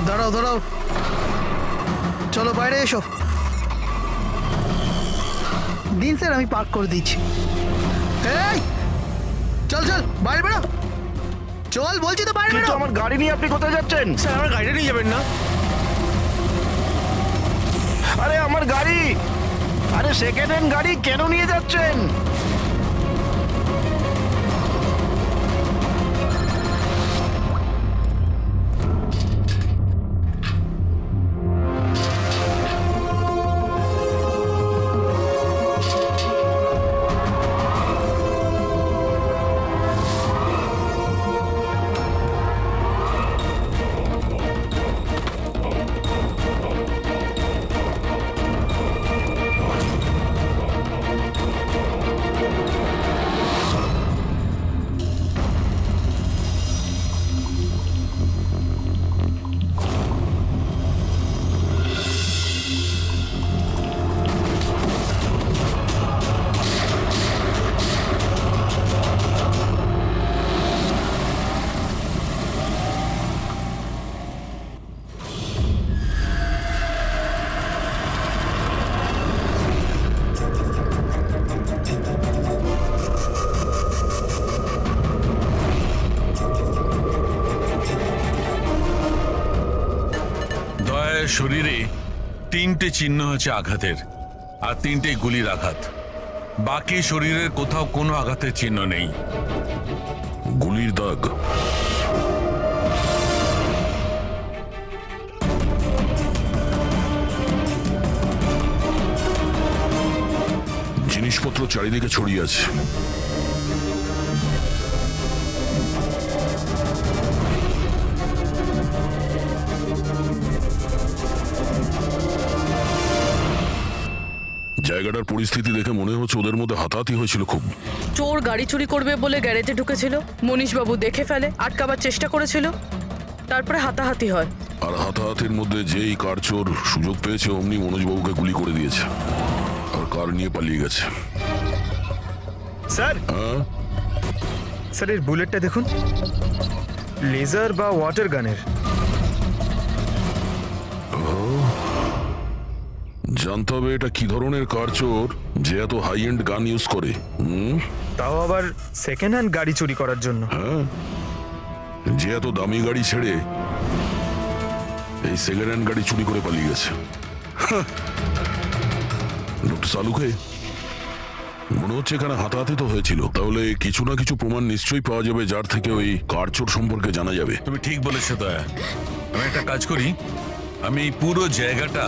দাঁড়াও দাঁড়াও, চলো বাইরে এসো। দিন স্যার, আমি পার্ক করে দিচ্ছি। এই চল চল, বাইরে বেরো, চল বলছি তো, বাইরে কিন্তু বেরো। আমার গাড়ি নিয়ে আপনি কোথায় যাচ্ছেন? স্যার আমার গাড়িটা নিয়ে যাবেন না? আরে আমার গাড়ি, আরে সেকেন্ড হ্যান্ড গাড়ি কেন নিয়ে যাচ্ছেন? দয়ার শরীরে 3টে চিহ্ন হচ্ছে আঘাতের, আর 3টে গুলির আঘাত। বাকি শরীরের কোথাও কোনো আঘাতের চিহ্ন নেই। গুলির দাগ? জিনিসপত্র চারিদিকে ছড়িয়ে আছে। জায়গাটার পরিস্থিতি দেখে মনে হচ্ছে ওদের মধ্যে হাতাহাতি হয়েছিল খুব। চোর গাড়ি চুরি করবে বলে গ্যারেজে ঢুকেছিল, মনীশবাবু দেখে ফেলে, আটকাবার চেষ্টা করেছিল, তারপরে হাতাহাতি হয়। আর হাতাহাতির মধ্যে যেই কার চোর সুযোগ পেয়েছে অমনি মনোজবাবুকে গুলি করে দিয়েছে আর কার নিয়ে পালিয়ে গেছে। স্যার, হ্যাঁ, স্যার এর বুলেটটা দেখুন, লেজার বা ওয়াটার গানের। জানতে হবে এটা কি ধরনের কার চোর যে এত হাই এন্ড গান ইউজ করে। তাও আবার সেকেন্ড হ্যান্ড গাড়ি চুরি করার জন্য। হ্যাঁ, যে এত দামি গাড়ি ছেড়ে এই সেকেন্ড হ্যান্ড গাড়ি চুরি করে পালিয়ে গেছে। লোকটা চালুকে মনে হচ্ছে এখানে হাতাহাতি তো হয়েছিল, তাহলে কিছু না কিছু প্রমাণ নিশ্চয়ই পাওয়া যাবে যার থেকে ওই কার চোর সম্পর্কে জানা যাবে। তুমি ঠিক বলেছো দয়া। আমি একটা কাজ করি, আমি এই পুরো জায়গাটা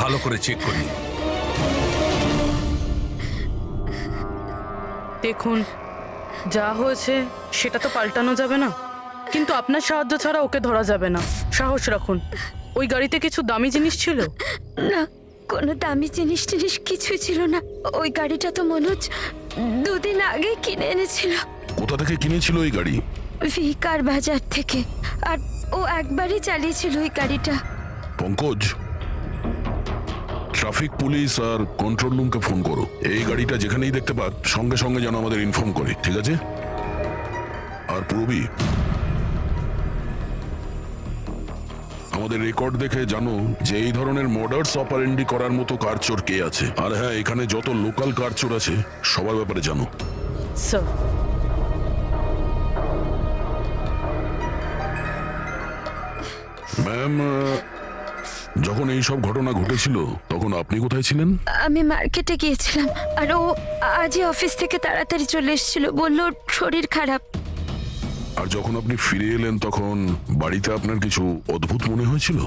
ভালো করে চেক করি। দেখুন, যা হয়েছে সেটা তো পাল্টানো যাবে না, কিন্তু আপনার সাহায্য ছাড়া ওকে ধরা যাবে না। সাহস রাখুন। ওই গাড়িতে কিছু দামি জিনিস ছিল? না, কোনো দামি জিনিস টিনিস কিছুই ছিল না। ওই গাড়িটা তো মনোজ 2 দিন আগে কিনে এনেছিল। কোথা থেকে কিনেছিল এই গাড়ি? ভিকার বাজার থেকে। আর ও একবারই চালিয়েছিল ওই গাড়িটা। পঙ্কজ, ট্রাফিক পুলিশ আর কন্ট্রোল রুমকে ফোন করো। এই গাড়িটা যেখানেই দেখতে পাক সঙ্গে সঙ্গে যেন আমাদের ইনফর্ম করে, ঠিক আছে? আর পূরবী, আমাদের রেকর্ড দেখে জানো যে এই ধরনের মর্ডার্স অপারেন্ডি করার মতো কারচোর কে আছে। আর হ্যাঁ, এখানে যত লোকাল কারচোর আছে সবার ব্যাপারে জানো। স্যার, ম্যাম, যখন এই সব ঘটনা ঘটেছিল তখন আপনি কোথায় ছিলেন? আমি মার্কেটে গিয়েছিলাম, আর ও আজই অফিস থেকে তাড়াতাড়ি চলে এসেছিল। বললো ওর শরীর খারাপ। আর যখন আপনি ফিরে এলেন তখন বাড়িতে আপনার কিছু অদ্ভুত মনে হয়েছিল?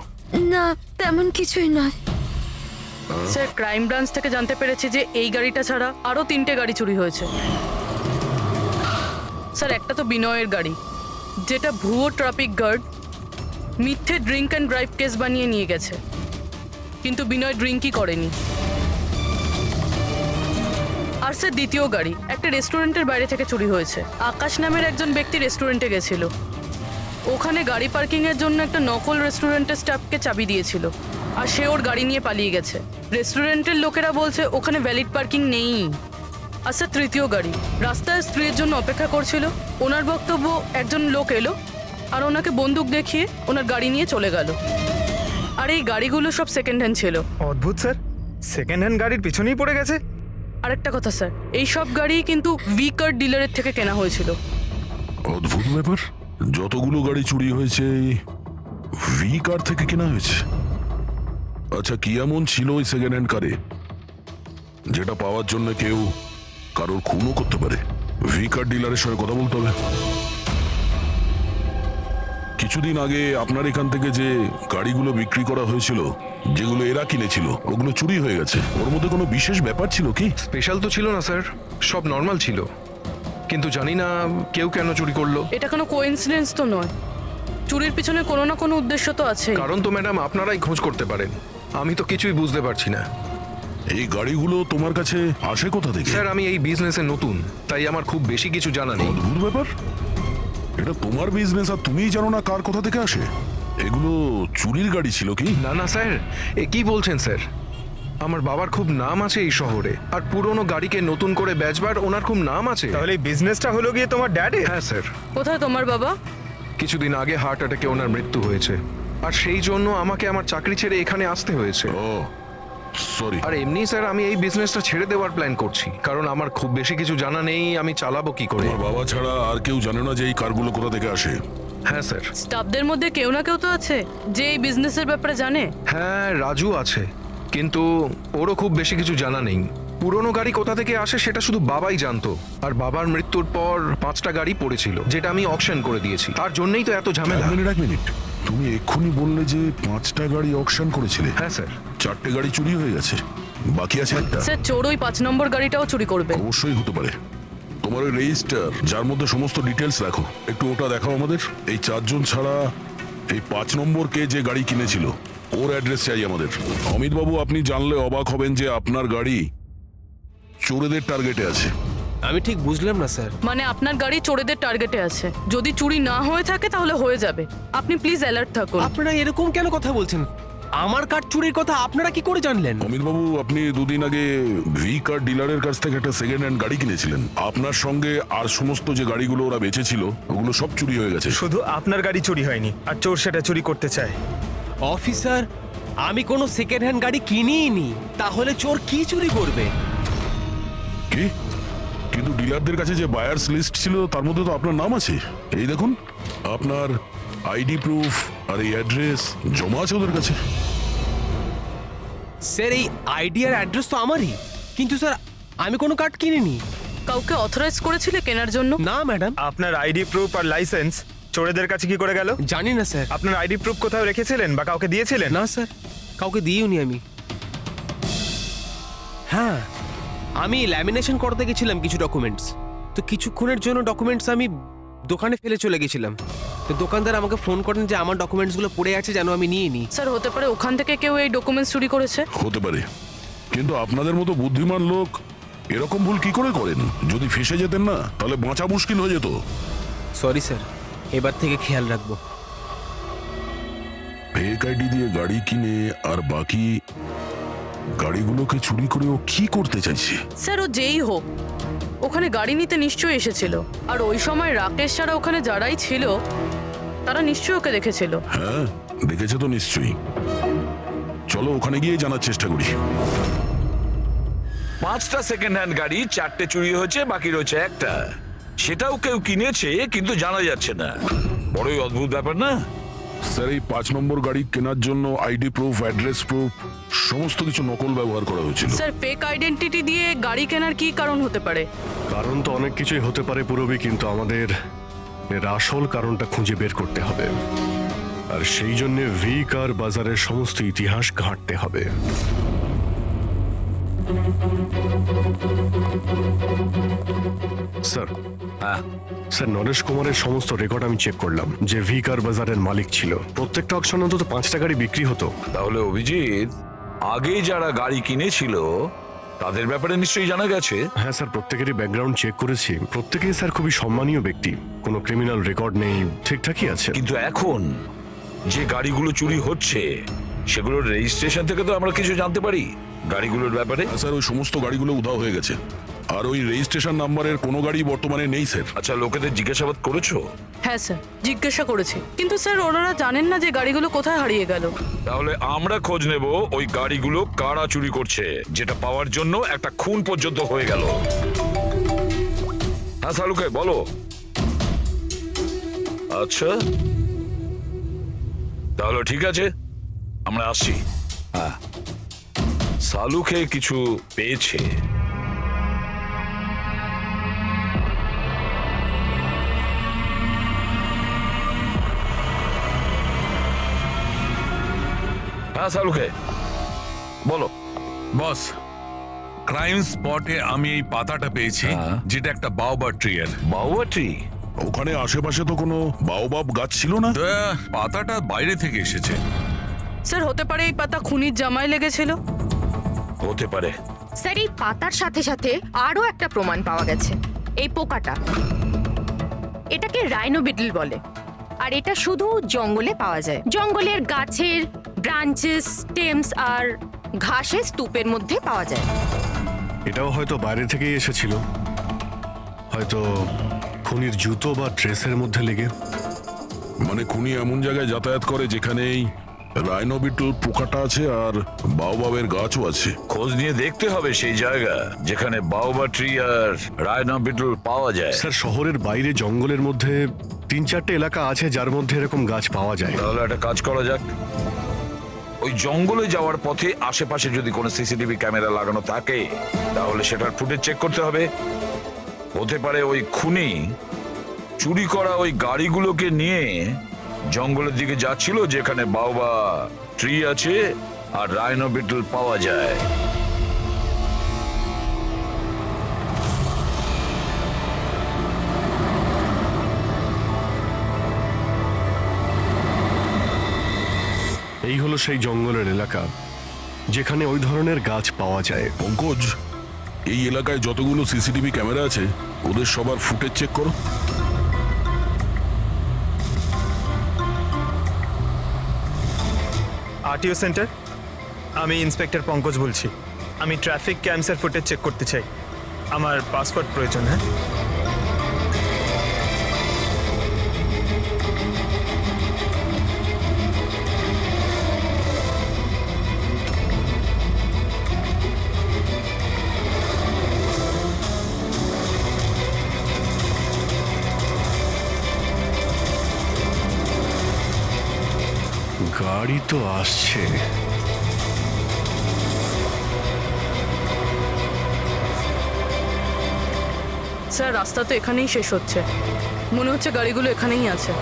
না, তেমন কিছুই নয়। স্যার ক্রাইম ব্রাঞ্চ থেকে জানতে পেরেছি যে এই গাড়িটা ছাড়া আরো 3টে গাড়ি চুরি হয়েছে। স্যার, একটা তো বিনয়ের গাড়ি, যেটা ভুয়ো ট্রাফিক গার্ড মিথ্যে ড্রিঙ্ক অ্যান্ড ড্রাইভ কেস বানিয়ে নিয়ে গেছে, কিন্তু বিনয় ড্রিঙ্কই করেনি। আর স্যার দ্বিতীয় গাড়ি একটা রেস্টুরেন্টের বাইরে থেকে চুরি হয়েছে। আকাশ নামের একজন ব্যক্তি রেস্টুরেন্টে গেছিল, ওখানে গাড়ি পার্কিং এর জন্য একটা নকল রেস্টুরেন্টের স্টাফকে চাবি দিয়েছিল, আর সে ওর গাড়ি নিয়ে পালিয়ে গেছে। রেস্টুরেন্টের লোকেরা বলছে ওখানে ভ্যালিড পার্কিং নেই। আচ্ছা, তৃতীয় গাড়ি রাস্তায় স্ত্রীর জন্য অপেক্ষা করছিল, ওনার বক্তব্য একজন লোক এলো আর ওনাকে বন্দুক দেখিয়ে ওনার গাড়ি নিয়ে চলে গেল। আর এই গাড়িগুলো সব সেকেন্ড হ্যান্ড ছিল। অদ্ভুত স্যার, সেকেন্ড হ্যান্ড গাড়ির পিছনেই পড়ে গেছে। আরেকটা কথা স্যার, এই সব গাড়ি কিন্তু ভি কার ডিলারের থেকে কেনা হয়েছিল। অদ্ভুত ব্যাপার, যতগুলো গাড়ি চুরি হয়েছে ভি কার থেকে কেনা হয়েছে। আচ্ছা, কি এমন ছিল ওই সেকেন্ড হ্যান্ড কারে যেটা পাওয়ার জন্য কেউ কারোর খুনও করতে পারে? ভি কার ডিলারের সঙ্গে কথা বলতে হবে। কিছুদিন আগে আপনার এখান থেকে যে গাড়িগুলো বিক্রি করা হয়েছিল, যেগুলো এরা কিনেছিল, ওগুলো চুরি হয়ে গেছে। ওর মধ্যে কোনো বিশেষ ব্যাপার ছিল কি? স্পেশাল তো ছিল না স্যার, সব নর্মাল ছিল, কিন্তু জানি না কেউ কেন চুরি করলো। এটা কোনো কোইন্সিডেন্স তো নয়, চুরির পিছনে কোনো না কোনো উদ্দেশ্য তো আছে। কারণ তো ম্যাডাম আপনারাই খোঁজ করতে পারেন, আমি তো কিছুই বুঝতে পারছি না। এই গাড়িগুলো তোমার কাছে আসে কোথা থেকে? স্যার আমি এই বিজনেসে নতুন, তাই আমার খুব বেশি কিছু জানা নেই। অদ্ভুত ব্যাপার, এটা তোমার বিজনেস আর তুমিই জানো না কার কোথা থেকে আসে? এগুলো চুরির গাড়ি ছিল কি? না না স্যার, এ কি বলছেন স্যার? আমার বাবার খুব নাম আছে এই শহরে, আর পুরনো গাড়িকে নতুন করে বেচবার ওনার খুব নাম আছে। তাহলে এই বিজনেসটা হলো গিয়ে তোমার ড্যাডের? হ্যাঁ স্যার, কোথায় তোমার বাবা? কিছুদিন আগে হার্ট অ্যাটাকে ওনার মৃত্যু হয়েছে, আর সেই জন্য আমাকে আমার চাকরি ছেড়ে এখানে আসতে হয়েছে। ও সরি। আর এমনি স্যার আমি এই বিজনেসটা ছেড়ে দেওয়ার প্ল্যান করছি, কারণ আমার খুব বেশি কিছু জানা নেই, আমি চালাবো কি করে। তোমার বাবা ছাড়া আর কেউ জানে না যে এই কারগুলো কোথা থেকে আসে? হ্যাঁ স্যার। স্টাফদের মধ্যে কেউ না কেউ তো আছে যে এই বিজনেসের ব্যাপারে জানে। হ্যাঁ রাজু আছে, কিন্তু ওরও খুব বেশি কিছু জানা নেই। পুরনো গাড়ি কোথা থেকে আসে সেটা শুধু বাবাই জানতো, আর বাবার মৃত্যুর পর 5টা গাড়ি পড়েছিল, যেটা আমি অকশন করে দিয়েছি। তার জন্যই তো এত ঝামেলা। এক মিনিট, তুমি এক্ষুনি বললে যে 5টা গাড়ি অকশন করেছিলে। হ্যাঁ স্যার। 4টে গাড়ি চুরি হয়ে গেছে, বাকি আছে একটা। স্যার চোর ওই 5 নম্বর গাড়িটাও চুরি করবে। অবশ্যই হতে পারে। তোমার ওই রেজিস্টার যার মধ্যে সমস্ত ডিটেলস রাখো, একটু ওটা দেখাও আমাদের। এই 4 জন ছাড়া এই 5 নম্বর কে যে গাড়ি কিনেছিল ওর অ্যাড্রেস চাই আমাদের। অমিত বাবু, আপনি জানলে অবাক হবেন যে আপনার গাড়ি চোরেদের টার্গেটে আছে। আমি ঠিক বুঝলাম না স্যার। মানে আপনার গাড়ি চোরেদের টার্গেটে আছে। যদি চুরি না হয়ে থাকে তাহলে হয়ে যাবে। আপনি প্লিজ অ্যালার্ট থাকুন। আপনারা এরকম কেন কথা বলছেন? আমার কার চুরির কথা আপনারা কি করে জানলেন? অমিত বাবু, আপনি দুদিন আগে ভি কার ডিলারের কাছ থেকে একটা সেকেন্ড হ্যান্ড গাড়ি কিনেছিলেন। আপনার সঙ্গে আর সমস্ত যে গাড়িগুলো ওরা বেচেছিল ওগুলো সব চুরি হয়ে গেছে। শুধু আপনার গাড়ি চুরি হয়নি, আর চোর সেটা চুরি করতে চায়। অফিসার, আমি কোনো সেকেন্ড হ্যান্ড গাড়ি কিনিই নি, তাহলে চোর কি চুরি করবে? কি? কিন্তু ডিলারদের কাছে যে বায়ার্স লিস্ট ছিল তার মধ্যে তো আপনার নাম আছে। এই দেখুন, আপনার আইডি প্রুফ আর এই অ্যাড্রেস জমা আছে ওদের কাছে। স্যার এই আইডি আর অ্যাড্রেস তো আমারই, কিন্তু স্যার আমি কোনো কার্ড কিনিনি। কাউকে অথরাইজ করেছিলে কেনার জন্য? না ম্যাডাম। আপনার আইডি প্রুফ আর লাইসেন্স চোরেদের কাছে কি করে গেল? জানি না স্যার। আপনার আইডি প্রুফ কোথাও রেখেছিলেন বা কাউকে দিয়েছিলেন? না স্যার, কাউকে দিইনি আমি। হ্যাঁ, আমি ল্যামিনেশন করতে গেছিলাম কিছু ডকুমেন্টস, তো কিছুক্ষণের জন্য ডকুমেন্টস আমি দোকানে ফেলে চলে গেছিলাম। তো দোকানদার আমাকে ফোন করেন যে আমার ডকুমেন্টসগুলো পড়ে আছে, যেন আমি নিয়ে নিই। স্যার হতে পারে ওখান থেকে কেউ এই ডকুমেন্টস চুরি করেছে। হতে পারে, কিন্তু আপনাদের মতো বুদ্ধিমান লোক এরকম ভুল কি করে করেন? যদি ফেসে যেতেন না তাহলে বাঁচা মুশকিল হয়ে যেত। সরি স্যার, এবার থেকে খেয়াল রাখবো। ফেক আইডি দিয়ে গাড়ি কিনে আর বাকি গাড়িগুলোকে চুরি করে ও কি করতে চাইছে? স্যার ও যেই হোক, ওখানে গাড়ি নিতে নিশ্চয়ই এসেছিল, আর ওই সময় রাকেশ ছাড়া ওখানে যারাই ছিল তারা নিশ্চয়ই ওকে দেখেছিল। হ্যাঁ, দেখেছে তো নিশ্চয়ই। চলো ওখানে গিয়ে জানার চেষ্টা করি। 5টা সেকেন্ড হ্যান্ড গাড়ি, 4টে চুরি হয়েছে, বাকি রয়েছে একটা। সেটাও কেউ কিনেছে কিন্তু জানা যাচ্ছে না। বড়ই অদ্ভুত ব্যাপার না? স্যার, এই 5 নম্বর গাড়ি কেনার জন্য আইডি প্রুফ, অ্যাড্রেস প্রুফ সমস্ত কিছু নকল ব্যবহার করা হয়েছিল। স্যার ফেক আইডেন্টিটি দিয়ে গাড়ি কেনার কি কারণ হতে পারে? কারণ তো অনেক কিছুই হতে পারে পুরবী, কিন্তু আমাদের এর আসল কারণটা খুঁজে বের করতে হবে, আর সেই জন্য ভি কার বাজারের সমস্ত ইতিহাস ঘাঁটতে হবে। স্যার, স্যার নরেশ কুমারের সমস্ত রেকর্ড আমি চেক করলাম, যে ভি কার বাজারের মালিক ছিল। প্রত্যেকটা অকশনে অন্তত 5টা গাড়ি বিক্রি হতো। তাহলে অভিজিৎ, আগে যারা গাড়ি কিনেছিল তাদের ব্যাপারে নিশ্চয়ই জানা গেছে। হ্যাঁ স্যার, প্রত্যেকেরই ব্যাকগ্রাউন্ড চেক করেছি। প্রত্যেকেই স্যার খুবই সম্মানীয় ব্যক্তি, কোনো ক্রিমিনাল রেকর্ড নেই, ঠিকঠাকই আছে। কিন্তু এখন যে গাড়িগুলো চুরি হচ্ছে সেগুলোর রেজিস্ট্রেশন থেকে তো আমরা কিছু জানতে পারি গাড়িগুলোর ব্যাপারে। স্যার, ওই সমস্ত গাড়িগুলো উধাও হয়ে গেছে। আর ওই রেজিস্ট্রেশন নাম্বারের কোনো গাড়ি বর্তমানে নেই স্যার। আচ্ছা, লোকেদের জিজ্ঞাসাবাদ করেছো? হ্যাঁ স্যার, জিজ্ঞাসা করেছি, কিন্তু স্যার ওনারা জানেন না যে গাড়িগুলো কোথায় হারিয়ে গেল। তাহলে আমরা খোঁজ নেব ওই গাড়িগুলো কারা চুরি করছে, যেটা পাওয়ার জন্য একটা খুন পর্যন্ত হয়ে গেল। হ্যাঁ সালুকে বলো। আচ্ছা তাহলে ঠিক আছে, আমরা আসছি। হ্যাঁ, সালুকে কিছু পেয়েছে। হ্যাঁ সালুকে বলো। বস, ক্রাইম স্পটে আমি এই পাতাটা পেয়েছি, হ্যাঁ। যেটা একটা বাওবাব ট্রি এর। বাউবাটি? ওখানে আশেপাশে তো কোনো বাওবাব গাছ ছিল না। পাতাটা বাইরে থেকে এসেছে। স্যার হতে পারে এই পাতা খুনির জামায় লেগেছিল। হতে পারে। স্যার এই পাতার সাথে সাথে আরো একটা প্রমাণ পাওয়া গেছে, এই পোকাটা। এটাকে রাইনো বিটল বলে, আর এটা শুধু জঙ্গলে পাওয়া যায়। জঙ্গলের গাছের ব্রাঞ্চেস, স্টেমস আর ঘাসের স্তূপের মধ্যে পাওয়া যায়। এটাও হয়তো বাইরে থেকেই এসেছিল, হয়তো খুনির জুতো বা ড্রেসের মধ্যে লেগে। মানে খুনি এমন জায়গায় যাতায়াত করে যেখানেই রাইনো বিটল পোকাটা আছে আর বাওবাবের গাছও আছে। খোঁজ নিয়ে দেখতে হবে সেই জায়গা যেখানে বাউবা ট্রি আর রাইনো বিটল পাওয়া যায়। স্যার শহরের বাইরে জঙ্গলের মধ্যে 3-4টে এলাকা আছে যার মধ্যে এরকম গাছ পাওয়া যায়। তাহলে একটা কাজ করা যাক, ওই জঙ্গলে যাওয়ার পথে আশেপাশে যদি কোনো সিসিটিভি ক্যামেরা লাগানো থাকে তাহলে সেটার ফুটেজ চেক করতে হবে। হতে পারে ওই খুনি চুরি করা ওই গাড়িগুলোকে নিয়ে জঙ্গলের দিকে যাচ্ছিল যেখানে বাউবা ট্রি আছে আর রাইনো বিটল পাওয়া যায়। এই হলো সেই জঙ্গলের এলাকা যেখানে ওই ধরনের গাছ পাওয়া যায়। পঙ্কজ, এই এলাকায় যতগুলো সিসিটিভি ক্যামেরা আছে ওদের সবার ফুটেজ চেক করো। আরটিও সেন্টার, আমি ইন্সপেক্টর পঙ্কজ বলছি। আমি ট্রাফিক ক্যামসের ফুটেজ চেক করতে চাই। আমার পাসপোর্ট প্রয়োজন। হ্যাঁ, গাড়ি তো আসছে। স্যার রাস্তা তো এখানেই শেষ হচ্ছে, মনে হচ্ছে গাড়িগুলো এখানেই আছে।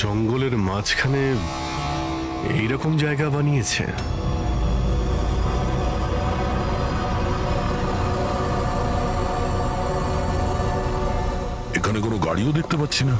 জঙ্গলের মাঝখানে এইরকম জায়গা বানিয়েছে। এখানে কোনো গাড়িও দেখতে পাচ্ছি না।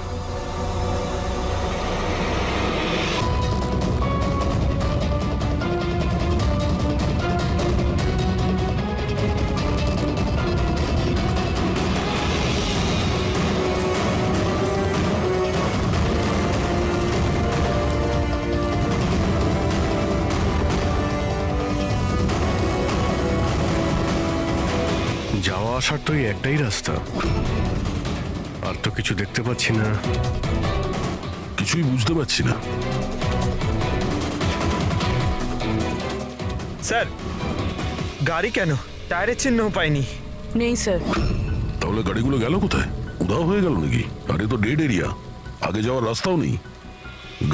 যাওয়া আসার তো এই একটাই রাস্তা, আর তো কিছু দেখতে পাচ্ছি না। কিছুই বুঝতে পারছি না। স্যার গাড়ি কেন? টায়ারের চিহ্নও পাইনি। নেই স্যার। তাহলে গাড়িগুলো গেল কোথায়? উধাও হয়ে গেল নাকি? আরে তো ডেড এরিয়া, আগে যাওয়ার রাস্তাও নেই।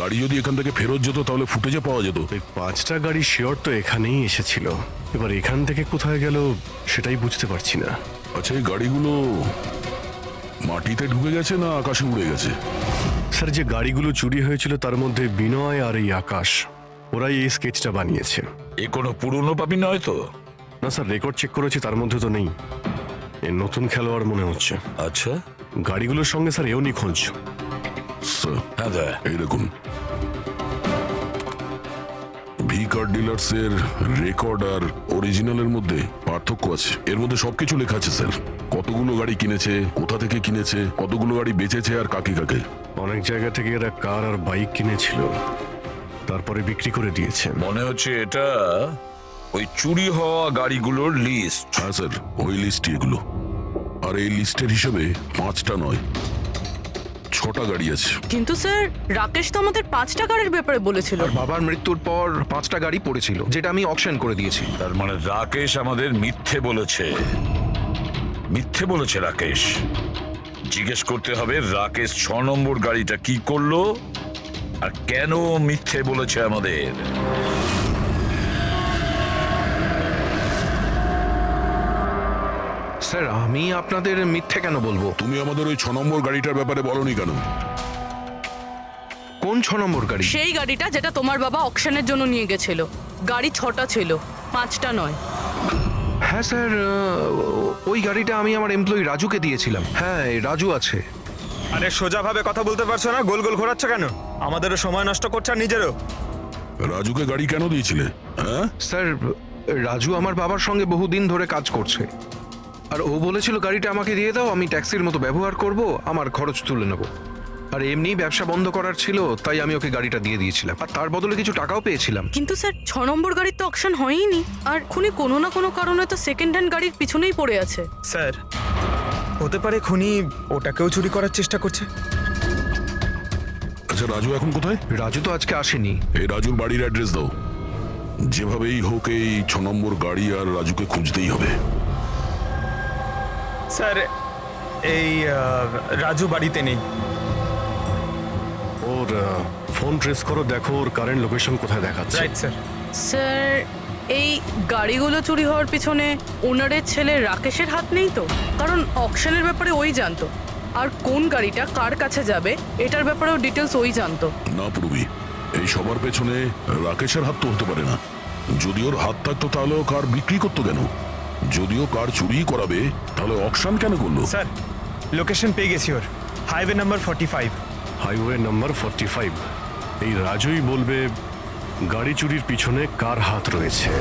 গাড়ি যদি এখান থেকে ফেরত যেত তাহলে ফুটেজে পাওয়া যেত। এই 5টা গাড়ি শিওর তো এখানেই এসেছিল, এবার এখান থেকে কোথায় গেল সেটাই বুঝতে পারছি না। আচ্ছা, এই গাড়িগুলো মাটিতে ঢুকে গেছে না আকাশে উড়ে গেছে? স্যার যে গাড়িগুলো চুরি হয়েছিল তার মধ্যে বিনয় আর এই আকাশ ওরাই এই স্কেচটা বানিয়েছে। এ কোনো পুরনো পাপি নয় তো? না স্যার, রেকর্ড চেক করেছি, তার মধ্যে তো নেই। এ নতুন খেলোয়াড় মনে হচ্ছে। আচ্ছা, গাড়িগুলোর সঙ্গে স্যার এও নিখোঁজ। স্যার হ্যাঁ দা। এই দেখুন, ভি কার ডিলার্স এর রেকর্ড আর অরিজিনালের মধ্যে পার্থক্য আছে। এর মধ্যে সবকিছু লেখা আছে স্যার, কতগুলো গাড়ি কিনেছে, কোথা থেকে কিনেছে, কতগুলো গাড়ি বেচেছে আর কাকে কাকে। অনেক জায়গা থেকে এরা কার আর বাইক কিনেছিল, তারপরে বিক্রি করে দিয়েছে। মনে হচ্ছে এটা ওই চুরি হওয়া গাড়িগুলোর লিস্ট। হ্যাঁ স্যার, ওই লিস্টই এগুলো। আর এই লিস্টের হিসেবে 5টা নয়, 6টা গাড়ি আছে। কিন্তু স্যার, রাকেশ তো আমাদের 5টা গাড়ির ব্যাপারে বলেছিল। আর বাবার মৃত্যুর পর 5টা গাড়ি পড়েছিল, যেটা আমি অকশন করে দিয়েছি। তার মানে রাকেশ আমাদের মিথ্যে বলেছে। মিথ্যে বলেছে রাকেশ। জিজ্ঞেস করতে হবে রাকেশ 6 নম্বর গাড়িটা কি করলো আর কেন মিথ্যে বলেছে আমাদের। স্যার, আমি আপনাদের মিথ্যে কেন বলবো? তুমি আমাদের ওই 6 নম্বর গাড়িটার ব্যাপারে বলনি কেন? কোন 6 নম্বর গাড়ি? সেই গাড়িটা যেটা তোমার বাবা অকশনের জন্য নিয়ে গেছিল। গাড়ি 6টা ছিল, 5টা নয়। হ্যাঁ স্যার, ওই গাড়িটা আমি আমার এমপ্লয়ি রাজুকে দিয়েছিলাম। হ্যাঁ, এই রাজু আছে। আরে সোজাভাবে কথা বলতে পারছো না, গোল গোল ঘোরাচ্ছ কেন? আমাদেরও সময় নষ্ট করছে আর নিজেরও। রাজুকে গাড়ি কেন দিয়েছিলে? হ্যাঁ স্যার, রাজু আমার বাবার সঙ্গে বহুদিন ধরে কাজ করছে, আর ও বলেছিল গাড়িটা আমাকে দিয়ে দাও, আমি ট্যাক্সির মতো ব্যবহার করব, আমার খরচ তুলে নেব। আর এমনি ব্যবসা বন্ধ করার ছিল, তাই আমি ওকে গাড়িটা দিয়ে দিয়েছিলাম, আর তার বদলে কিছু টাকাও পেয়েছিলাম। কিন্তু স্যার, 6 নম্বর গাড়ির তো অকশন হয়নি। আর খুনি কোনো না কোনো কারণে তো সেকেন্ড হ্যান্ড গাড়ির পিছনেই পড়ে আছে। স্যার, হতে পারে খুনি ওটাকেও চুরি করার চেষ্টা করছে। আচ্ছা, রাজু এখন কোথায়? রাজু তো আজকে আসেনি। এই রাজুর বাড়ির অ্যাড্রেস দাও। যেভাবেই হোক এই 6 নম্বর গাড়ি আর রাজুকে খুঁজতেই হবে। স্যার, এই রাজু বাড়িতে নেই। ওর ফোন ট্রেস করো, দেখো ওর কারেন্ট লোকেশন কোথায় দেখাচ্ছে। Right sir. স্যার, এই গাড়িগুলো চুরি হওয়ার পিছনে ওনারের ছেলে রাকেশের হাত নেই তো? কারণ অকশনের ব্যাপারে ওই জানতো, আর কোন গাড়িটা কার কাছে যাবে এটার ব্যাপারেও ডিটেলস ওই জানতো। না পূর্বী, এই সবার পেছনে রাকেশের হাত তো হতে পারে না। যদি ওর হাত থাকতো তাহলে ও কার বিক্রি করতো কেন? যদিও কার চুরি করাবে তাহলে অকশন কেন করলো? স্যার, লোকেশন পেয়ে গেছি ওর। Highway number 45। Highway number 45। এই রাজুই বলবে গাড়ি চুরির পিছনে কার হাত রয়েছে।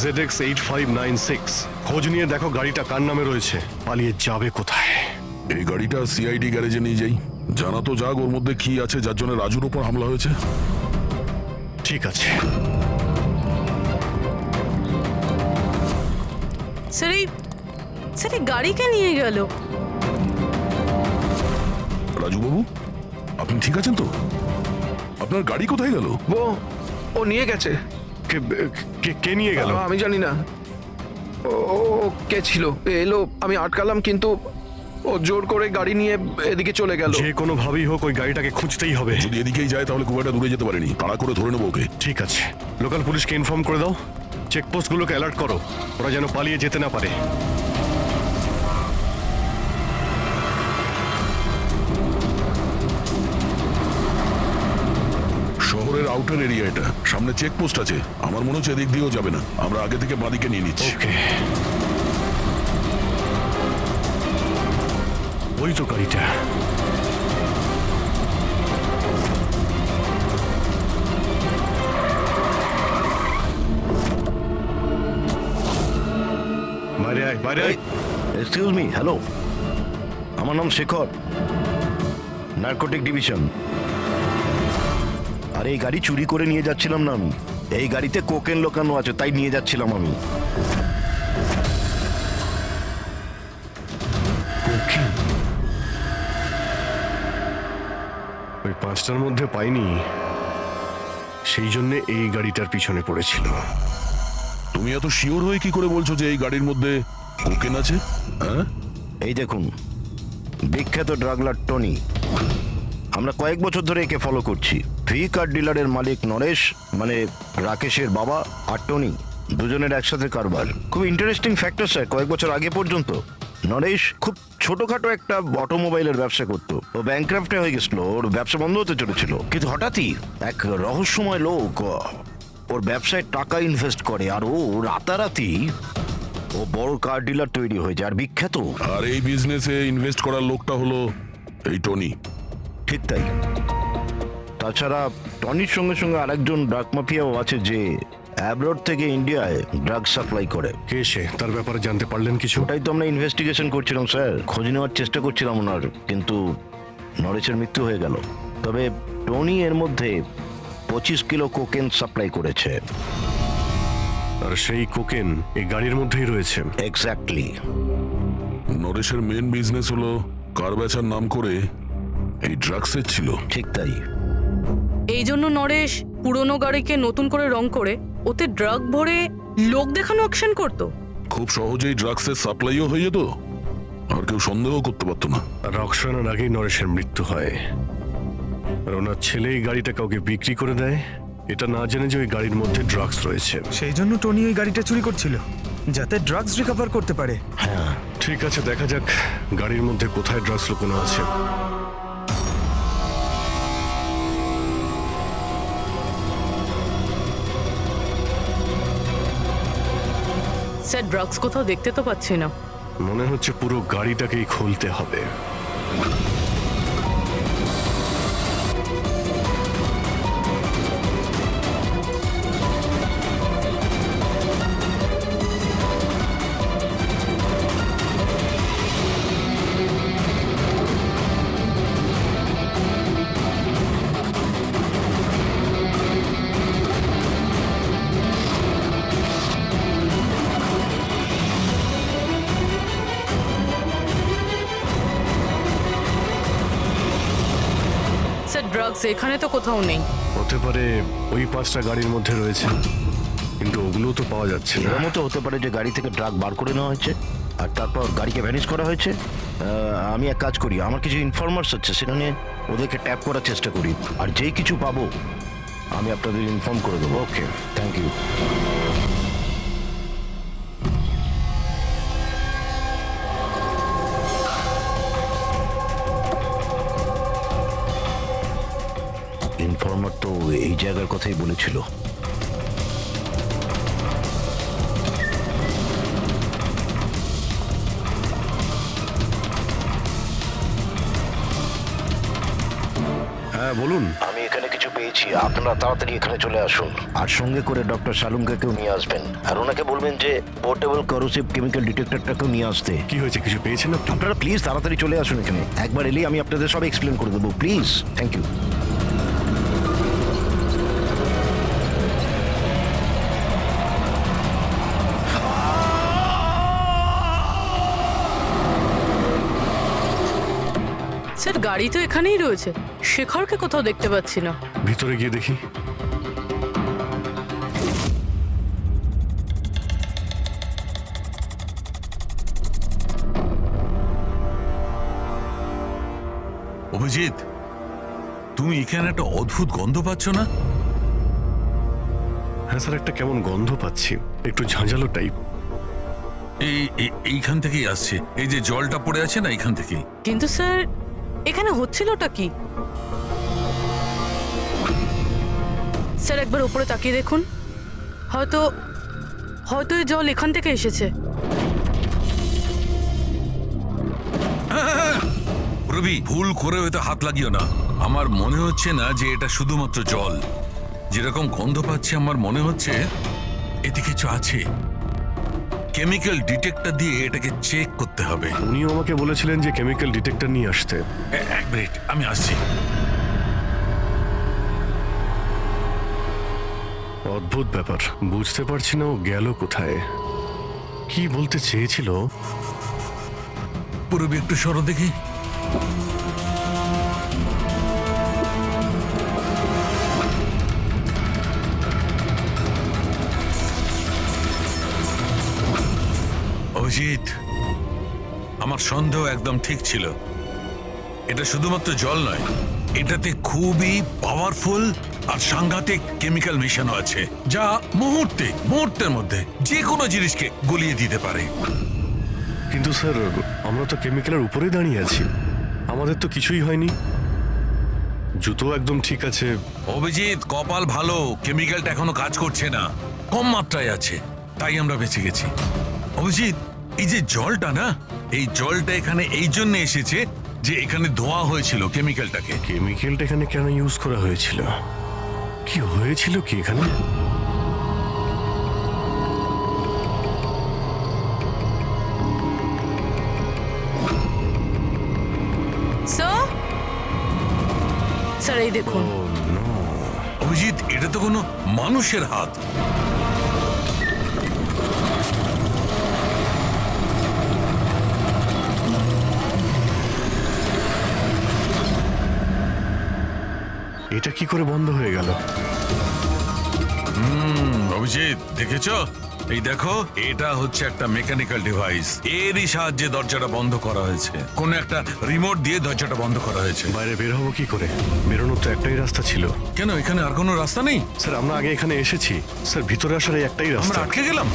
ZX8596 খোঁজ নিয়ে দেখো গাড়িটা কার নামে রয়েছে, পালিয়ে যাবে কোথায়। এই গাড়িটা সিআইডি গ্যারেজে নিয়ে যাই, জানা তো যাক ওর মধ্যে কি আছে যার জন্য রাজুর উপর হামলা হয়েছে। ঠিক আছে। স্যার, এই গাড়িকে নিয়ে গেল। রাজু বাবু, আপনি ঠিক আছেন তো? আপনার গাড়ি কোথায় গেল? ও নিয়ে গেছে। কে নিয়ে গেল? আমি জানি না। ও কে ছিল, এলো, আমি আটকালাম, কিন্তু ও জোর করে গাড়ি নিয়ে এদিকে চলে গেল। যে কোনো ভাবেই হোক ওই গাড়িটাকে খুঁজতেই হবে। যদি এদিকেই যায় তাহলে খুব একটা দূরে যেতে পারেনি, তাড়া করে ধরে নেবো ওকে। ঠিক আছে, লোকাল পুলিশকে ইনফর্ম করে দাও, চেকপোস্টগুলোকে অ্যালার্ট করো, ওরা যেন পালিয়ে যেতে না পারে। শহরের আউটার এরিয়া এটা, সামনে চেকপোস্ট আছে। আমার মনে হচ্ছে এদিক দিয়েও যাবে না, আমরা আগে থেকে বাদিকে নিয়ে নিচ্ছি। ওকে, ওই তো গাড়িটা। বাইরে আয়, বাইরে আয়। এক্সকিউজ মি, হ্যালো, আমার নাম শেখর, নার্কোটিক ডিভিশন। আর এই গাড়ি চুরি করে নিয়ে যাচ্ছিলাম না আমি, এই গাড়িতে কোকেন লোকানো আছে, তাই নিয়ে যাচ্ছিলাম আমি। কোকেন? ওই 5টার মধ্যে পাইনি, সেই জন্য এই গাড়িটার পিছনে পড়েছিল। তুমি এত শিওর হয়ে কি করে বলছো যে এই গাড়ির মধ্যে কোকেন আছে? হ্যাঁ, এই দেখুন, বিখ্যাত ড্রাগলার টনি, আমরা কয়েক বছর ধরে একে ফলো করছি। ভি কার ডিলারের মালিক নরেশ, মানে রাকেশের বাবা, আর টনি দুজনের একসাথে কারবার। খুব ইন্টারেস্টিং ফ্যাক্টর স্যার, কয়েক বছর আগে পর্যন্ত নরেশ খুব ছোটখাটো একটা অটোমোবাইলের ব্যবসা করতো। ও ব্যাংক্রাফ্টে হয়ে গেছিল, ওর ব্যবসা বন্ধ হতে চলেছিল। কিন্তু হঠাৎই এক রহস্যময় লোক ওর ব্যবসায় টাকা ইনভেস্ট করে, আর ও রাতারাতি ও বড় কার ডিলার তৈরি হয়ে যায়, আর বিখ্যাত। আর এই বিজনেসে ইনভেস্ট করার লোকটা হলো এই টনি। ঠিক তাই। তাছাড়া টনির সঙ্গে সঙ্গে আরেকজন ড্রাগ মাফিয়াও আছে যে অ্যাব্রড থেকে ইন্ডিয়ায় ড্রাগ সাপ্লাই করে। কে সে? তার ব্যাপারে জানতে পারলেন কিছু? ওটাই তো আমরা ইনভেস্টিগেশন করছিলাম স্যার, খোঁজ নেওয়ার চেষ্টা করছিলাম ওনার, কিন্তু নরেশের মৃত্যু হয়ে গেল। তবে টনি এর মধ্যে 25 কিলো কোকেন সাপ্লাই করেছে। আর সেই কোকেন এই গাড়ির মধ্যেই রয়েছে। এক্স্যাক্টলি। নরেশের মেন বিজনেস হলো কার বেচার নাম করে এই ড্রাগসের ছিল। ঠিক তাই। এই জন্য নরেশ পুরনো গাড়িকে নতুন করে রং করে ওতে ড্রাগ ভরে লোক দেখানো অ্যাকশন করতো। খুব সহজেই ড্রাগসের সাপ্লাইও হয়ে যেত, আর কেউ সন্দেহ করতে পারতো না। আর রক্সানার আগেই নরেশের মৃত্যু হয়, আর ওনার ছেলে এই গাড়িটা কাউকে বিক্রি করে দেয়, এটা না জেনে যে ওই গাড়ির মধ্যে ড্রাগস রয়েছে। সেই জন্য টনি ওই গাড়িটা চুরি করছিল, যাতে ড্রাগস রিকভার করতে পারে। হ্যাঁ, ঠিক আছে, দেখা যাক গাড়ির মধ্যে কোথায় ড্রাগস লুকোনো আছে। স্যার, ড্রাগস কোথাও দেখতে তো পাচ্ছি না। মনে হচ্ছে পুরো গাড়িটাকেই খুলতে হবে। স্যার, ড্রাগস এখানে তো কোথাও নেই। হতে পারে ওই 5টা গাড়ির মধ্যে রয়েছে, কিন্তু ওগুলো তো পাওয়া যাচ্ছে না। এরকম তো হতে পারে যে গাড়ি থেকে ড্রাগ বার করে নেওয়া হয়েছে আর তারপর গাড়িকে ভ্যানিশ করা হয়েছে। আমি এক কাজ করি, আমার কিছু ইনফরমার্স আছে, সেটা নিয়ে ওদেরকে ট্যাপ করার চেষ্টা করি, আর যেই কিছু পাবো আমি আপনাদের ইনফর্ম করে দেবো। ওকে, থ্যাংক ইউ। ইনফর্মার তো এই জায়গার কথাই বলেছিল। হ্যাঁ বলুন। আমি এখানে কিছু পেয়েছি, আপনারা তাড়াতাড়ি এখানে চলে আসুন, আর সঙ্গে করে ডক্টর শালুমকেও নিয়ে আসবেন, আর ওনাকে বলবেন যে পোর্টেবল করোসিভ কেমিক্যাল ডিটেক্টরটাকেও নিয়ে আসতে। কি হয়েছে, কিছু পেয়েছেন আপনি? আপনারা প্লিজ তাড়াতাড়ি চলে আসুন এখানে, একবার এলেই আমি আপনাদের সব এক্সপ্লেন করে দেবো, প্লিজ। Thank you. স্যার, গাড়ি তো এখানেই রয়েছে, শেখরকে কোথাও দেখতে পাচ্ছি না। ভিতরে গিয়ে দেখি। অভিজিৎ, তুমি এখানে একটা অদ্ভুত গন্ধ পাচ্ছ না? হ্যাঁ স্যার, একটা কেমন গন্ধ পাচ্ছি। একটু ঝাঁঝালো টাইপ। এইখান থেকেই আসছে, এই যে জলটা পড়ে আছে না, এইখান থেকেই। কিন্তু স্যার এখানে হচ্ছিলটা কি? স্যার একবার উপরে তাকিয়ে দেখুন, হয়তো হয়তো এই জল এখান থেকে এসেছে। রবি, ভুল করে হয়তো হাত লাগিও না। আমার মনে হচ্ছে না যে এটা শুধুমাত্র জল। যেরকম গন্ধ পাচ্ছি আমার মনে হচ্ছে এতে কিছু আছে। কেমিক্যাল ডিটেক্টর দিয়ে এটাকে চেক করতে হবে। উনিও আমাকে বলেছিলেন যে কেমিক্যাল ডিটেক্টর নিয়ে আসতে। এক মিনিট, আমি আসছি। অদ্ভুত ব্যাপার, বুঝতে পারছি না ও গেল কোথায়, কি বলতে চেয়েছিল। পুরবি একটু সরো দেখি। অভিজিৎ, আমার সন্দেহ একদম ঠিক ছিল। এটা শুধুমাত্র জল নয়, এটাতে খুবই পাওয়ারফুল আর সাংঘাতিক কেমিক্যাল মেশানো আছে, যা মুহূর্তের মধ্যে যে কোনো জিনিসকে গলিয়ে দিতে পারে। কিন্তু স্যার, আমরা তো কেমিক্যালের উপরে দাঁড়িয়ে আছি, আমাদের তো কিছুই হয়নি, জুতো একদম ঠিক আছে। অভিজিৎ, কপাল ভালো, কেমিক্যালটা এখনো কাজ করছে না, কম মাত্রায় আছে, তাই আমরা বেঁচে গেছি। অভিজিৎ, এই যে জলটা না, এই জলটা এখানে এই জন্য এসেছে যে এখানে ধোয়া হয়েছিল কেমিক্যালটাকে। কেমিক্যালটা এখানে কেন ইউজ করা হয়েছিল, কি হয়েছিল কি এখানে? স্যার এই দেখুন। অভিজিৎ, এটা তো কোনো মানুষের হাত। এটা কি করে বন্ধ হয়ে গেল? অভিজিৎ, দেখেছো? এই দেখো, এটা হচ্ছে একটা মেকানিক্যাল ডিভাইস, এরই সাহায্যে দরজাটা বন্ধ করা হয়েছে। কোন একটা রিমোট দিয়ে দরজাটা বন্ধ করা হয়েছে। বাইরে বের হবো কি করে? বেরোনোর তো একটাই রাস্তা ছিল। কেন, এখানে আর কোনো রাস্তা নেই? স্যার, আমরা আগে এখানে এসেছি স্যার, ভিতরে আসার এই একটাই আমরা রাস্তা। আটকে গেলাম।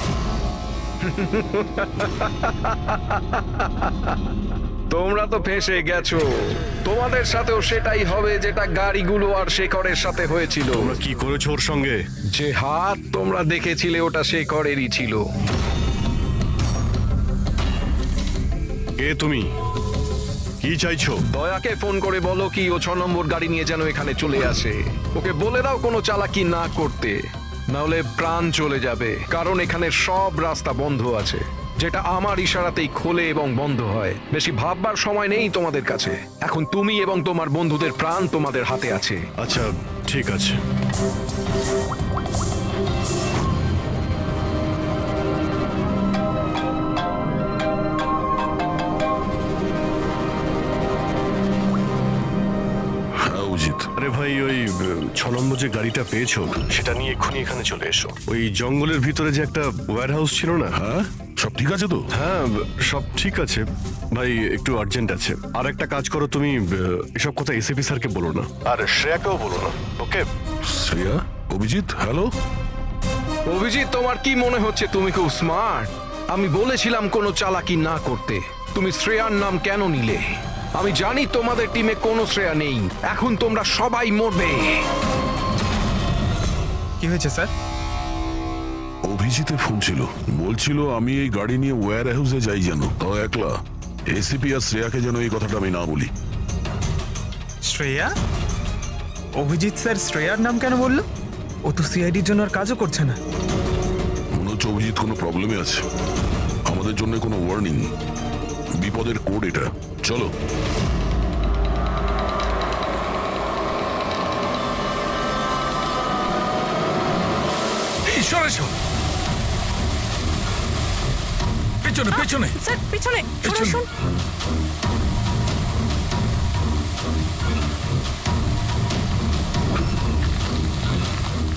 তোমরা তো ফেঁসে গেছো, তোমাদের সাথেও সেটাই হবে যেটা গাড়িগুলো আর শেখরের সাথে হয়েছিল। তোমরা কি করেছো ওর সঙ্গে? যে হাত তোমরা দেখেছিলে ওটা শেখরেরই ছিল। কে তুমি, কি চাইছো? দয়াকে ফোন করে বলো কি ও 6 নম্বর গাড়ি নিয়ে যেন এখানে চলে আসে। ওকে বলে দাও কোনো চালাকি না করতে, নাহলে প্রাণ চলে যাবে। কারণ এখানে সব রাস্তা বন্ধ আছে, যেটা আমার ইশারাতেই খোলে এবং বন্ধ হয়। বেশি ভাববার সময় নেই তোমাদের কাছে। এখন তুমি এবং তোমার বন্ধুদের প্রাণ তোমাদের হাতে আছে। আচ্ছা, ঠিক আছে। হ্যাঁ অজিত, আরে ভাই, ওই 6 নম্বর যে গাড়িটা পেয়েছো সেটা নিয়ে এক্ষুনি এখানে চলে এসো। ওই জঙ্গলের ভিতরে যে একটা ওয়্যার হাউস ছিল না? হ্যাঁ সব ঠিক আছে তো? হ্যাঁ, সব ঠিক আছে ভাই, একটু আর্জেন্ট আছে। আর একটা কাজ করো, তুমি এসব কথা এসিপি স্যারকে বলো না, আর শ্রেয়াকেও বলো না, ওকে? শ্রেয়া, অভিজিৎ, হ্যালো। অভিজিৎ, তোমার কি মনে হচ্ছে তুমি খুব স্মার্ট? আমি বলেছিলাম কোনো চালাকি না করতে। তুমি শ্রেয়ার নাম কেন নিলে? আমি জানি তোমাদের টিমে কোনো শ্রেয়া নেই। এখন তোমরা সবাই মরবে। কি হয়েছে স্যার? অভিজিতের ফোন ছিল, বলছিল আমি এই গাড়ি নিয়ে ওয়্যার হাউসে যাই যেন, তাও একলা। এসিপি আর শ্রেয়াকে যেন এই কথাটা আমি না বলি। শ্রেয়া? অভিজিৎ স্যার শ্রেয়ার নাম কেন বললো? ও তো সিআইডির জন্য আর কাজও করছে না। মনে হচ্ছে অভিজিৎ কোনো প্রবলেমে আছে। আমাদের জন্য কোনো ওয়ার্নিং, বিপদের কোড এটা। চলো। পেছনে পেছনে। স্যার পিছনে শুনুন।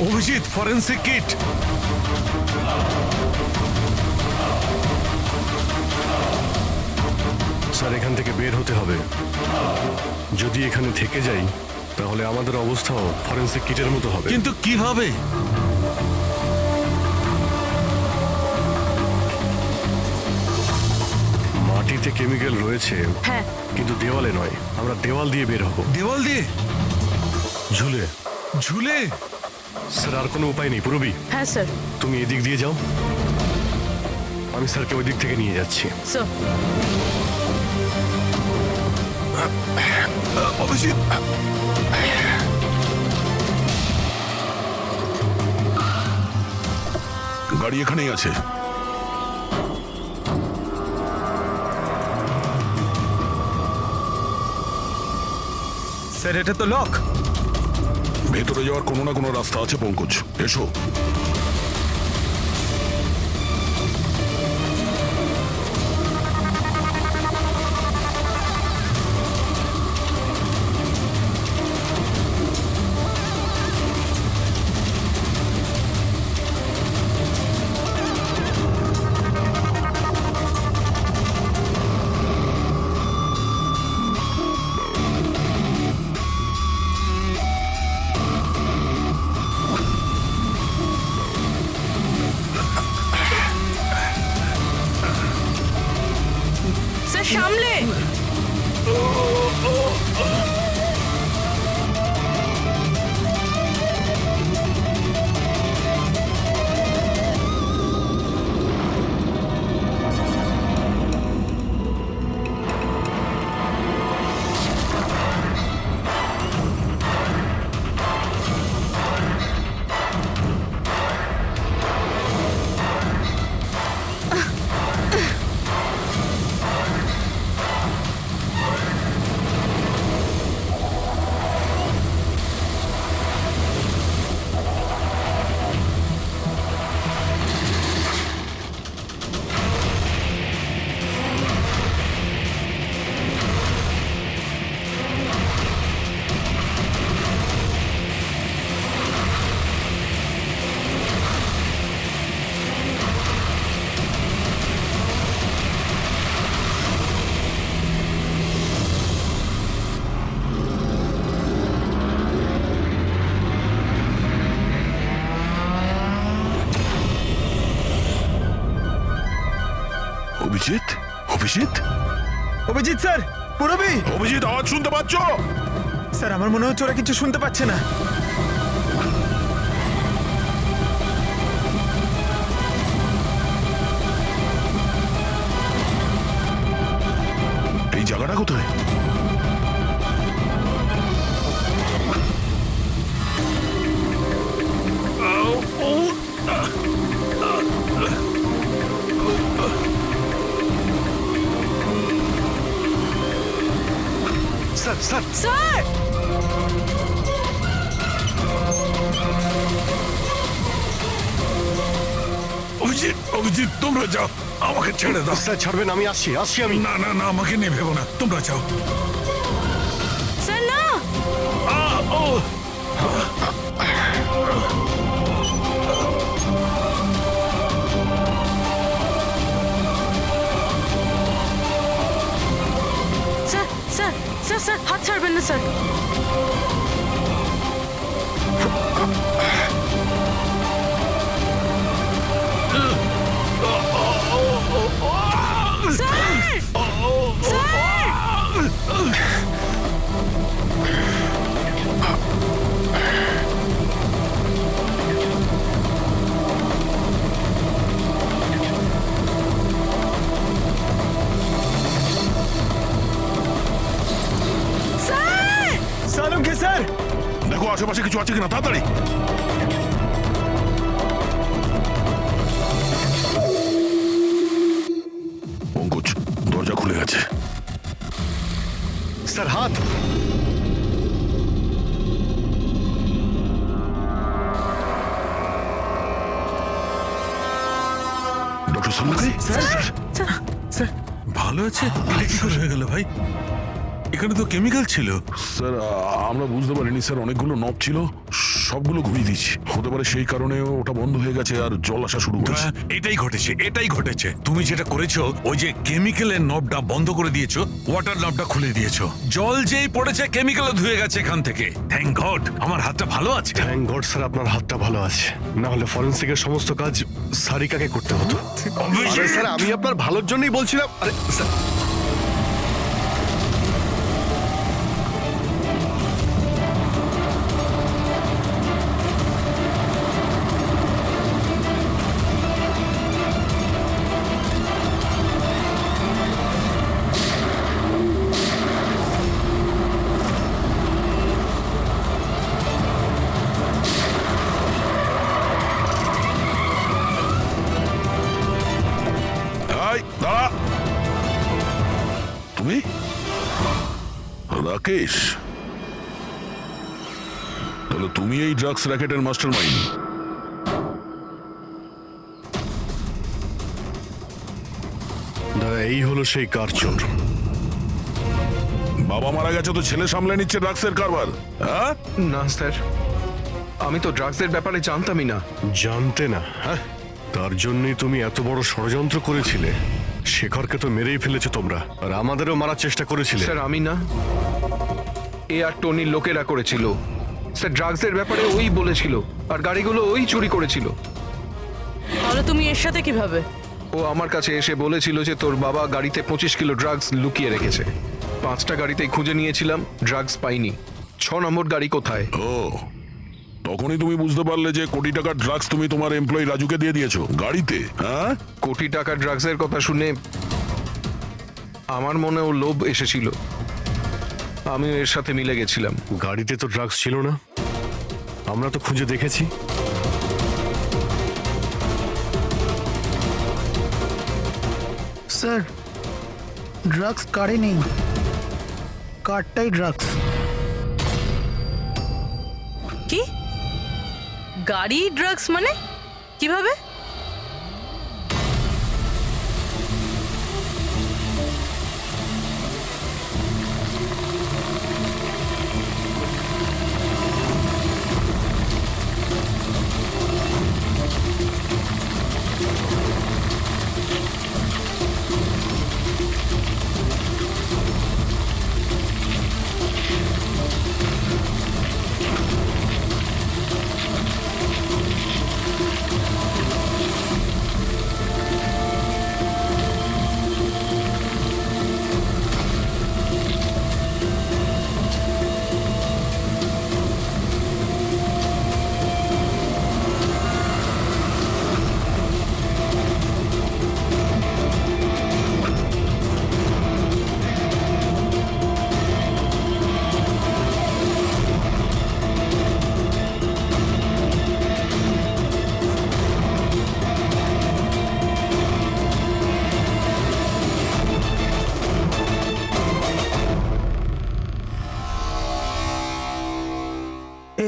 Abhijit, forensic kit. স্যার, এখান থেকে বের হতে হবে। যদি এখানে থেকে যাই তাহলে আমাদের অবস্থাও ফরেন্সিক কিটের মতো হবে। কিন্তু কিভাবে? গাড়িতে কেমিক্যাল রয়েছে, হ্যাঁ কিন্তু দেওয়ালে নয়। আমরা দেওয়াল দিয়ে বের হবো। দেওয়াল দিয়ে ঝুলে। ঝুলে? স্যার আর কোনো উপায় নেই পুরবি, হ্যাঁ স্যার। তুমি এদিক দিয়ে যাও, আমি স্যারকে ওই দিক থেকে নিয়ে যাচ্ছি। স্যার অভিজিৎ, গাড়ি এখানেই আছে। স্যার এটা তো লক। ভেতরে যাওয়ার কোনো না কোনো রাস্তা আছে পঙ্কজ, এসো। স্যার সামলে। অভিজিৎ, অভিজিৎ, অভিজিৎ স্যার, পুরবি। অভিজিৎ, আওয়াজ শুনতে পাচ্ছ? স্যার আমার মনে হচ্ছে ওরা কিছু শুনতে পাচ্ছে না। এই জায়গাটা কোথায়? Sir sir sir Abhijit, Abhijit তোমরা যাও, আমাকে ছেড়ে দাও। স্যার ছাড়বেন, আমি আসছি আসছি আমি। না না না, আমাকে নিয়ে ভেবো না, তোমরা যাও। স্যার না। স্যার স্যার স্যার স্যার হাত ছাড়বেন না স্যার। স্যার স্যার সালুমকে স্যার। দেখো আশেপাশে কিছু আছে কিনা, তাড়াতাড়ি। পঙ্কজ, দরজা খুলে গেছে। স্যার হাত। ডক্টর সালুকে? স্যার ভালো আছে? এটা কি করে হয়ে গেল ভাই? এখানে তো কেমিক্যাল ছিল। স্যার আমরা বুঝতে পারিনি স্যার, অনেকগুলো নব ছিল, সবগুলো ঘুরিয়ে দিচ্ছি। হতে পারে সেই কারণে ওটা বন্ধ হয়ে গেছে আর জল আসা শুরু করেছে। এটাই ঘটেছে, এটাই ঘটেছে। তুমি যেটা করেছো, ওই যে কেমিক্যালের নবটা বন্ধ করে দিয়েছো, ওয়াটার নবটা খুলে দিয়েছো। জল যেই পড়েছে কেমিক্যালও ধুয়ে গেছে এখান থেকে। থ্যাংক গড আমার হাতটা ভালো আছে। থ্যাংক গড স্যার, আপনার হাতটা ভালো আছে, না হলে ফরেন্সিকের সমস্ত কাজ সারিকাকে করতে হতো। আরে স্যার, আমি আপনার ভালোর জন্যই বলছিলাম। আরে স্যার তুমি রাকেশ? তাহলে তুমি এই ড্রাগস র্যাকেটের মাস্টার মাইন্ড। দাদা, এই হলো সেই কার চোর। বাবা মারা গেছে তো ছেলে সামলে নিচ্ছে ড্রাগসের কারবার, হ্যাঁ? না স্যার, আমি তো ড্রাগসের ব্যাপারে জানতামই না। জানতে না? হ্যাঁ, তার জন্যই তুমি এত বড় ষড়যন্ত্র করেছিলে। শেখরকে তো মেরেই ফেলেছো তোমরা, আর আমাদেরও মারার চেষ্টা করেছিলে। স্যার আমি না, এ আর টনির লোকেরা করেছিল। স্যার ড্রাগসের ব্যাপারে ওই বলেছিল, আর গাড়িগুলো ওই চুরি করেছিল। তাহলে তুমি এর সাথে কিভাবে? ও আমার কাছে এসে বলেছিল যে তোর বাবা গাড়িতে 25 কিলো ড্রাগস লুকিয়ে রেখেছে। 5টা গাড়িতেই খুঁজে নিয়েছিলাম, ড্রাগস পাইনি। 6 নম্বর গাড়ি কোথায়? ও, তখনই তুমি বুঝতে পারলে যে কোটি টাকার ড্রাগস তুমি তোমার এমপ্লয়ি রাজুকে দিয়ে দিয়েছো গাড়িতে, হ্যাঁ? কোটি টাকার ড্রাগসের কথা শুনে আমার মনেও লোভ এসেছিল, আমিও এর সাথে মিলে গেছিলাম। গাড়িতে তো ড্রাগস ছিল না, আমরা তো খুঁজে দেখেছি। স্যার, ড্রাগস কারে নেই, কারটাই ড্রাগস। কি? গাড়ি ড্রাগস মানে কিভাবে?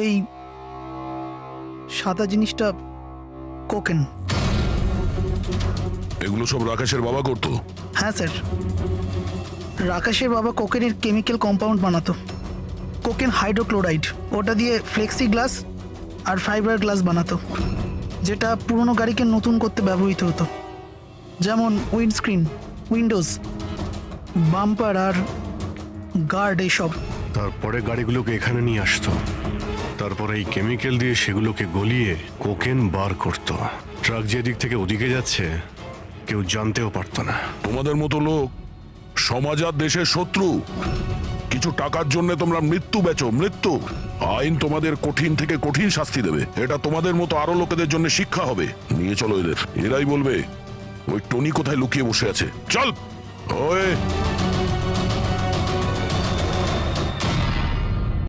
এই সাদা জিনিসটা কোকেন। এগুলো সব রাকেশের বাবা করতো? হ্যাঁ স্যার, রাকেশের বাবা কোকেনের কেমিক্যাল কম্পাউন্ড বানাতো, কোকেন হাইড্রোক্লোরাইড। ওটা দিয়ে ফ্লেক্সি গ্লাস আর ফাইবার গ্লাস বানাতো, যেটা পুরনো গাড়িকে নতুন করতে ব্যবহৃত হতো, যেমন উইন্ডস্ক্রিন, উইন্ডোজ, বাম্পার আর গার্ড এইসব। তারপরে গাড়িগুলোকে এখানে নিয়ে আসতো, তারপরে এই কেমিক্যাল দিয়ে সেগুলোকে গলিয়ে কোকেন বার করতো। ট্রাক যেদিক থেকে ওদিকে যাচ্ছে কেউ জানতেও পারতো না। তোমাদের মতো লোক সমাজ আর দেশের শত্রু। কিছু টাকার জন্য তোমরা মৃত্যু বেচো, মৃত্যু। আইন তোমাদের কঠিন থেকে কঠিন শাস্তি দেবে। এটা তোমাদের মতো আরো লোকেদের জন্য শিক্ষা হবে। নিয়ে চলো এদের, এরাই বলবে ওই টনি কোথায় লুকিয়ে বসে আছে। চল ওই